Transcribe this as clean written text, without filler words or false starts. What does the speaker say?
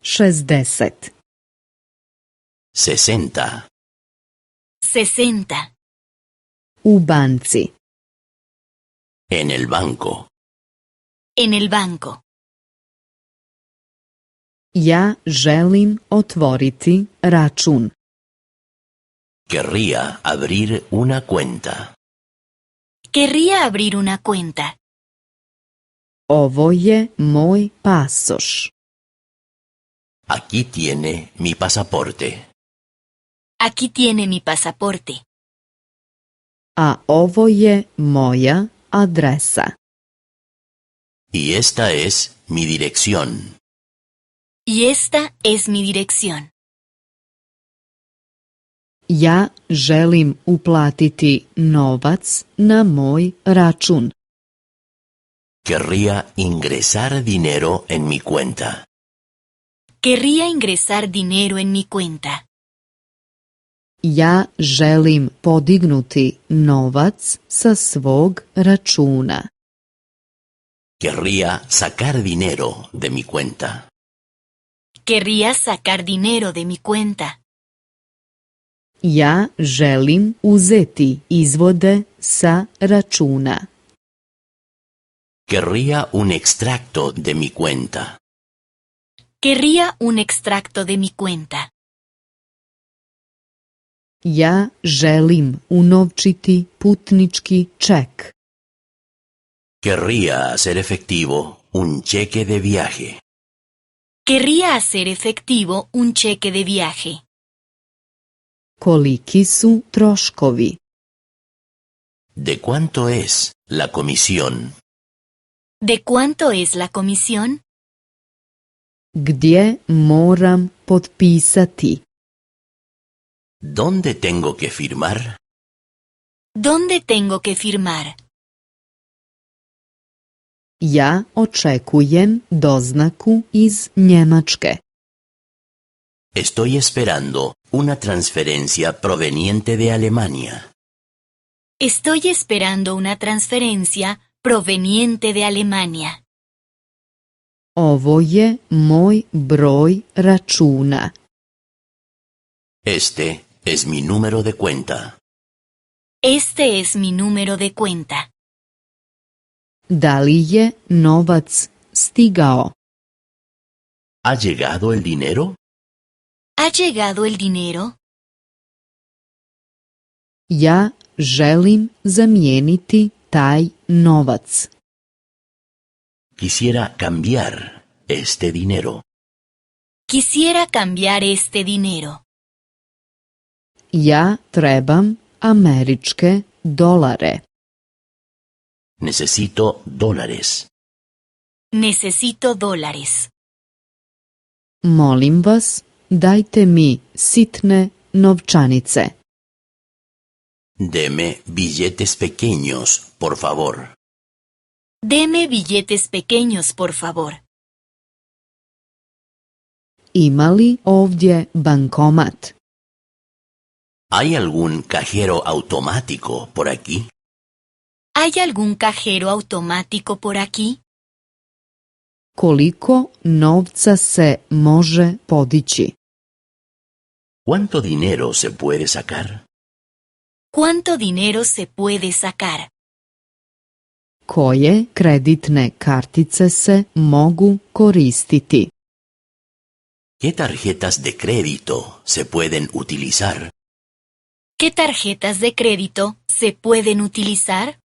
60. 60. 60. U banci. En el banco. En el banco. Ja želim otvoriti račun. Querría abrir una cuenta. Querría abrir una cuenta. Ovo je moj pasoš. Aquí tiene mi pasaporte. Aquí tiene mi pasaporte. A ovo je moja adresa. Y esta es mi dirección. Y esta es mi dirección. Ja želim uplatiti novac na moj račun. Querría ingresar dinero en mi cuenta. Querría ingresar dinero en mi cuenta. Ja želim podignuti novac sa svog računa. Querría sacar dinero de mi cuenta. Querría sacar dinero de mi cuenta. Ja želim uzeti izvode sa računa. Querría un extracto de mi cuenta. Querría un extracto de mi cuenta. Ja želim unovčiti putnički ček. Querría hacer efectivo un cheque de viaje. Querría hacer efectivo un cheque de viaje. Koliki su troškovi? ¿De cuánto es la comisión? ¿De cuánto es la comisión? Gdje moram potpisati? ¿Dónde tengo que firmar? ¿Dónde tengo que firmar? Ja očekujem doznaku iz Njemačke. Estoy esperando una transferencia proveniente de Alemania. Estoy esperando una transferencia proveniente de Alemania. Ovo je moj broj računa. Este es mi número de cuenta. Este es mi número de cuenta. Da li je novac stigao? ¿Ha llegado el dinero? ¿Ha llegado el dinero? Ja želim zamijeniti taj novac. Quisiera cambiar este dinero. Quisiera cambiar este dinero. Ja trebam američke dolare. Necesito dólares. Necesito dólares. Molim vas, dajte mi sitne novčanice. Deme billetes pequeños, por favor. Deme billetes pequeños, por favor. Ima li ovdje bankomat? ¿Hay algún cajero automático por aquí? ¿Hay algún cajero automático por aquí? Koliko novca se može podići? ¿Cuánto dinero se puede sacar? ¿Cuánto dinero se puede sacar? Koje kreditne kartice se mogu koristiti? ¿Qué tarjetas de crédito se pueden utilizar? ¿Qué tarjetas de crédito se pueden utilizar?